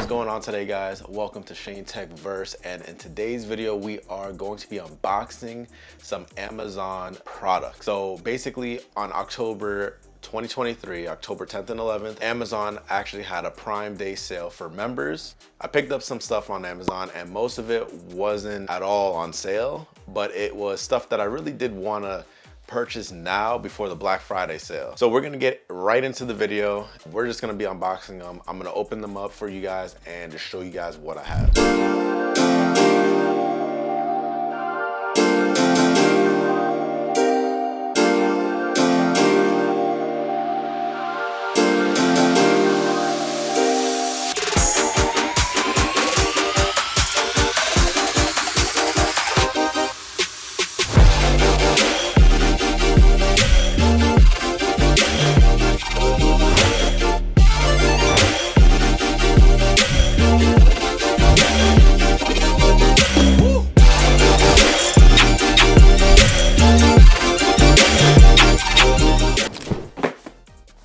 What's going on today, guys? Welcome to Shane Tech Verse, and in today's video we are going to be unboxing some Amazon products. So basically on October 2023, October 10th and 11th, Amazon actually had a Prime Day sale for members. I picked up some stuff on Amazon and most of it wasn't at all on sale, but it was stuff that I really did want to purchase now before the Black Friday sale. So we're gonna get right into the video. We're just gonna be unboxing them. I'm gonna open them up for you guys and just show you guys what I have.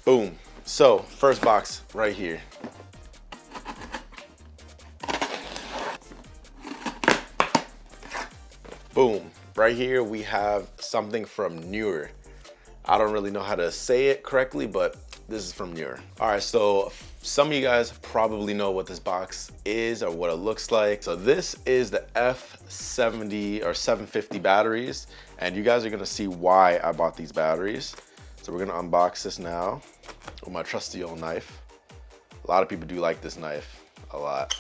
Boom. So first box right here. Boom. Right here we have something from Neewer. I don't really know how to say it correctly, but this is from Neewer. All right, so some of you guys probably know what this box is or what it looks like. So this is the F70 or 750 batteries, and you guys are gonna see why I bought these batteries. So we're gonna unbox this now with my trusty old knife. A lot of people do like this knife, a lot.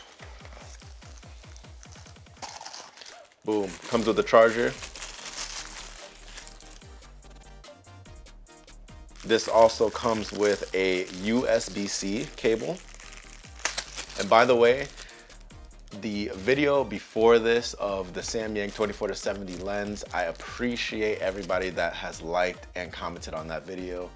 Boom, comes with the charger. This also comes with a USB-C cable. And by the way, the video before this of the Samyang 24-70 lens, I appreciate everybody that has liked and commented on that video.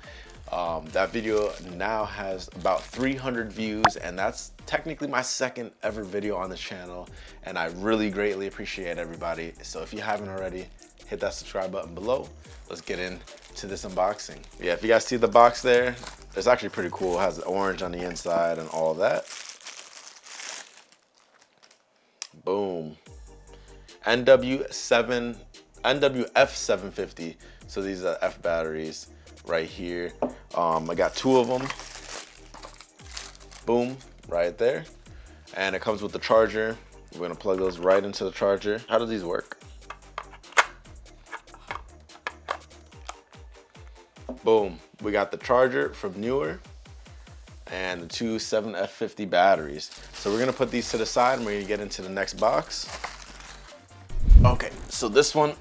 That video now has about 300 views, and that's technically my second ever video on the channel, and I really greatly appreciate everybody. So if you haven't already, hit that subscribe button below. Let's get into this unboxing. Yeah, if you guys see the box there, it's actually pretty cool. It has orange on the inside and all of that. Boom. NWF750. So these are F batteries right here. I got two of them. Boom, right there. And it comes with the charger. We're gonna plug those right into the charger. How do these work? Boom, we got the charger from Neewer and the two 7F50 batteries. So we're gonna put these to the side and we're gonna get into the next box. Okay, so this one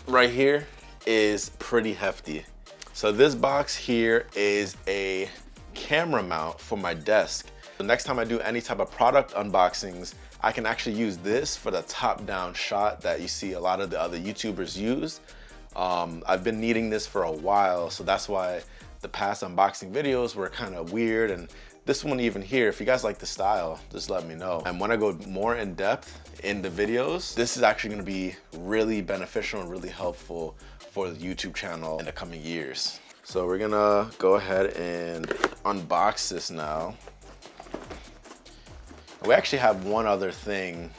right here is pretty hefty. So this box here is a camera mount for my desk. The next time I do any type of product unboxings, I can actually use this for the top-down shot that you see a lot of the other YouTubers use. I've been needing this for a while, so that's why the past unboxing videos were kind of weird, and this one even here, if you guys like the style, just let me know. And when I go more in depth in the videos, this is actually gonna be really beneficial and really helpful for the YouTube channel in the coming years. So we're gonna go ahead and unbox this now. We actually have one other thing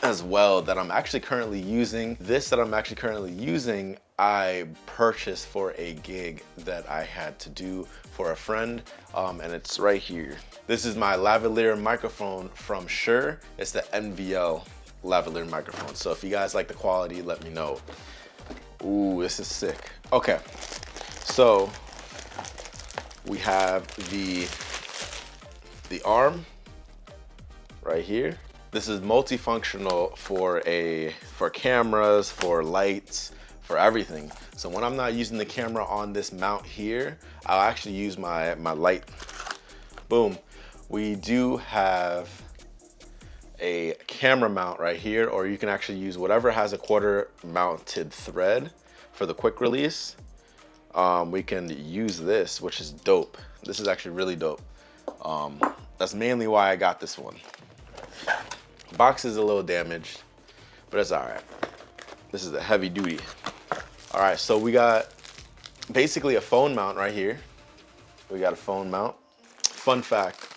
as well that I'm actually currently using. This that I'm actually currently using, I purchased for a gig that I had to do for a friend, and it's right here. This is my lavalier microphone from Shure. It's the NVL lavalier microphone. So if you guys like the quality, let me know. Ooh, this is sick. Okay, so we have the arm right here. This is multifunctional for cameras, for lights, for everything. So when I'm not using the camera on this mount here, I'll actually use my light. Boom. We do have a camera mount right here, or you can actually use whatever has a quarter mounted thread for the quick release. We can use this, which is dope. This is actually really dope. That's mainly why I got this one. Box is a little damaged, but it's all right. This is a heavy duty. All right, so we got basically a phone mount right here. We got a phone mount. Fun fact,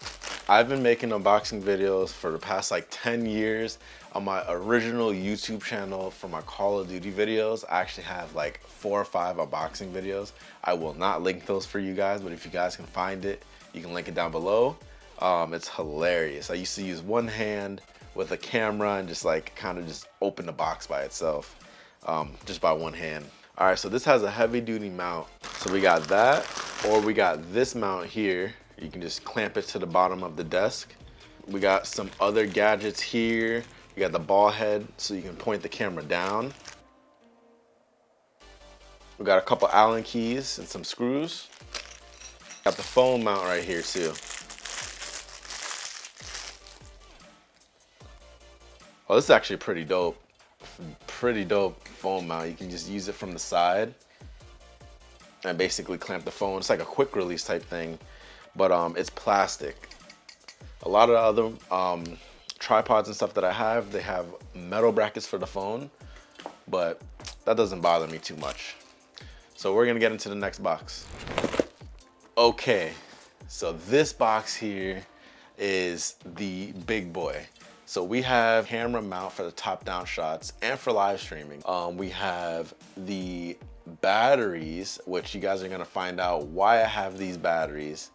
I've been making unboxing videos for the past like 10 years. On my original YouTube channel for my Call of Duty videos, I actually have like 4 or 5 unboxing videos. I will not link those for you guys, but if you guys can find it, you can link it down below. It's hilarious. I used to use one hand with a camera and just like kind of just open the box by itself, just by one hand. All right, so this has a heavy duty mount. So we got that, or we got this mount here. You can just clamp it to the bottom of the desk. We got some other gadgets here. You got the ball head, so you can point the camera down. We got a couple Allen keys and some screws. Got the phone mount right here too. Oh, this is actually pretty dope. Pretty dope phone mount. You can just use it from the side and basically clamp the phone. It's like a quick release type thing, but it's plastic. A lot of the other tripods and stuff that I have, they have metal brackets for the phone, but that doesn't bother me too much. So we're gonna get into the next box. Okay, so this box here is the big boy. So we have camera mount for the top-down shots and for live streaming. We have the batteries, which you guys are gonna find out why I have these batteries,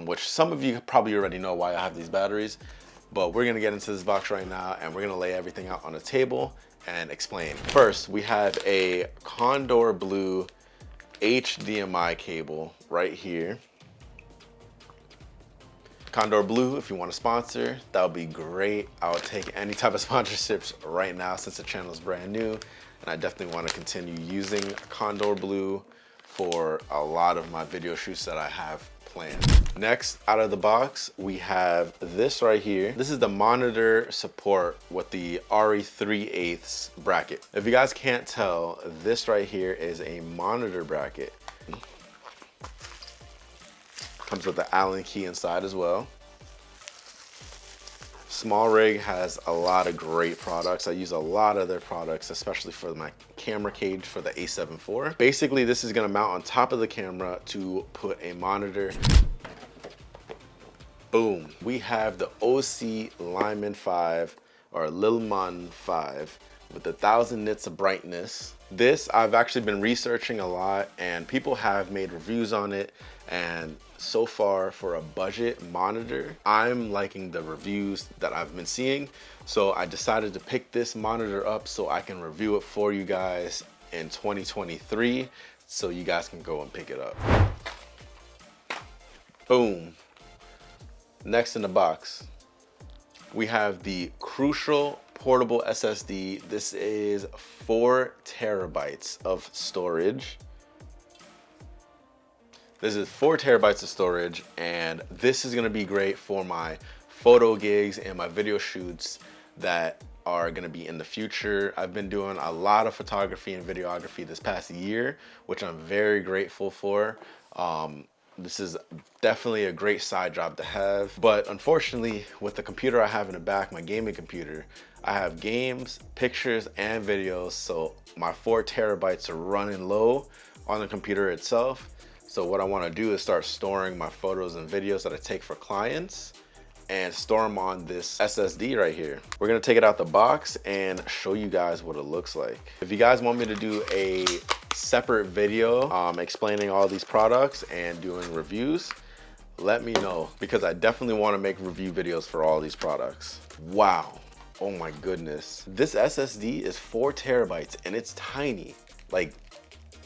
which some of you probably already know why I have these batteries, but we're gonna get into this box right now and we're gonna lay everything out on the table and explain. First, we have a Condor Blue HDMI cable right here. Condor Blue, if you want to sponsor, that would be great. I would take any type of sponsorships right now since the channel is brand new, and I definitely want to continue using Condor Blue for a lot of my video shoots that I have planned. Next, out of the box, we have this right here. This is the monitor support with the RE3/8 bracket. If you guys can't tell, this right here is a monitor bracket. Comes with the Allen key inside as well. SmallRig has a lot of great products. I use a lot of their products, especially for my camera cage for the A7 IV. Basically, this is gonna mount on top of the camera to put a monitor. Boom. We have the OC Lyman 5 or Lilman 5 with 1,000 nits of brightness. This I've actually been researching a lot and people have made reviews on it, and so far for a budget monitor, I'm liking the reviews that I've been seeing. So I decided to pick this monitor up so I can review it for you guys in 2023 so you guys can go and pick it up. Boom. Next in the box, we have the Crucial Portable SSD. This is 4 terabytes of storage. This is 4 terabytes of storage, and this is gonna be great for my photo gigs and my video shoots that are gonna be in the future. I've been doing a lot of photography and videography this past year, which I'm very grateful for. This is definitely a great side job to have, but unfortunately with the computer I have in the back, my gaming computer, I have games, pictures, and videos, so my 4 terabytes are running low on the computer itself. So what I want to do is start storing my photos and videos that I take for clients and store them on this SSD right here. We're gonna take it out the box and show you guys what it looks like. If you guys want me to do a separate video explaining all these products and doing reviews, let me know, because I definitely want to make review videos for all these products. Wow, oh my goodness. This SSD is 4 terabytes and it's tiny. Like,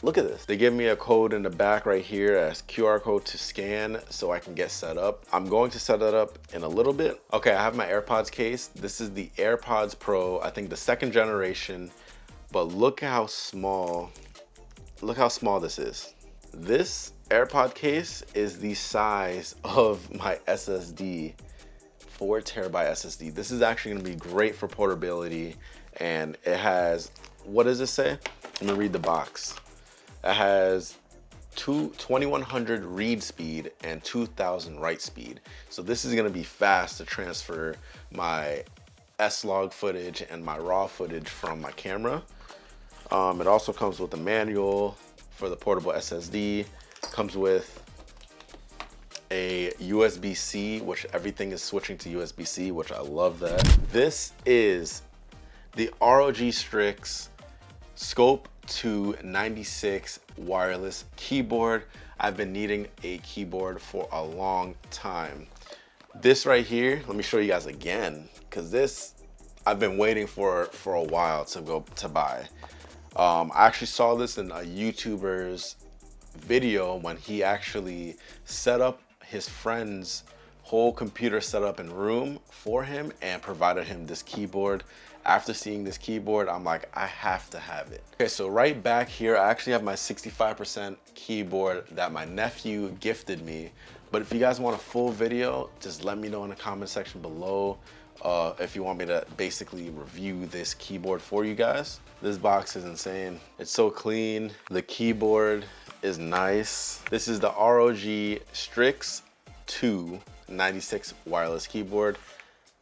look at this. They give me a code in the back right here as QR code to scan so I can get set up. I'm going to set that up in a little bit. Okay, I have my AirPods case. This is the AirPods Pro, I think the 2nd generation, but look how small this is. This AirPod case is the size of my SSD, 4 terabyte SSD. This is actually gonna be great for portability, and it has, what does it say? Let me read the box. It has 2100 read speed and 2000 write speed. So this is gonna be fast to transfer my S-Log footage and my RAW footage from my camera. It also comes with a manual for the portable SSD. Comes with a USB-C, which everything is switching to USB-C, which I love that. This is the ROG Strix Scope 2 96 wireless keyboard. I've been needing a keyboard for a long time. This right here, let me show you guys again, because this I've been waiting for a while to buy. I actually saw this in a YouTuber's video when he actually set up his friend's whole computer setup and room for him and provided him this keyboard. After seeing this keyboard, I'm like, I have to have it. Okay, so right back here, I actually have my 65% keyboard that my nephew gifted me. But if you guys want a full video, just let me know in the comment section below if you want me to basically review this keyboard for you guys. This box is insane. It's so clean. The keyboard is nice. This is the ROG Strix 2 96 wireless keyboard.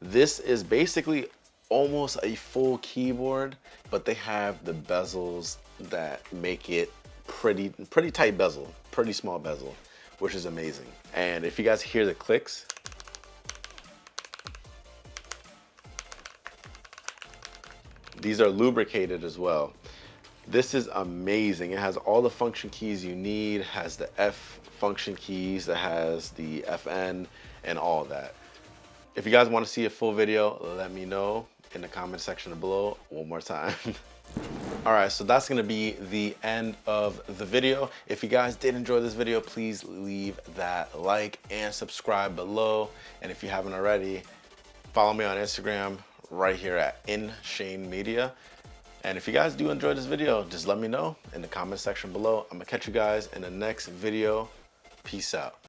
This is basically almost a full keyboard, but they have the bezels that make it pretty tight bezel, pretty small bezel, which is amazing. And if you guys hear the clicks, these are lubricated as well. This is amazing. It has all the function keys you need, has the F function keys, that has the FN and all that. If you guys want to see a full video, let me know in the comment section below one more time. All right, so that's gonna be the end of the video. If you guys did enjoy this video, please leave that like and subscribe below. And if you haven't already, follow me on Instagram right here at InShaneMedia. And if you guys do enjoy this video, just let me know in the comment section below. I'm gonna catch you guys in the next video. Peace out.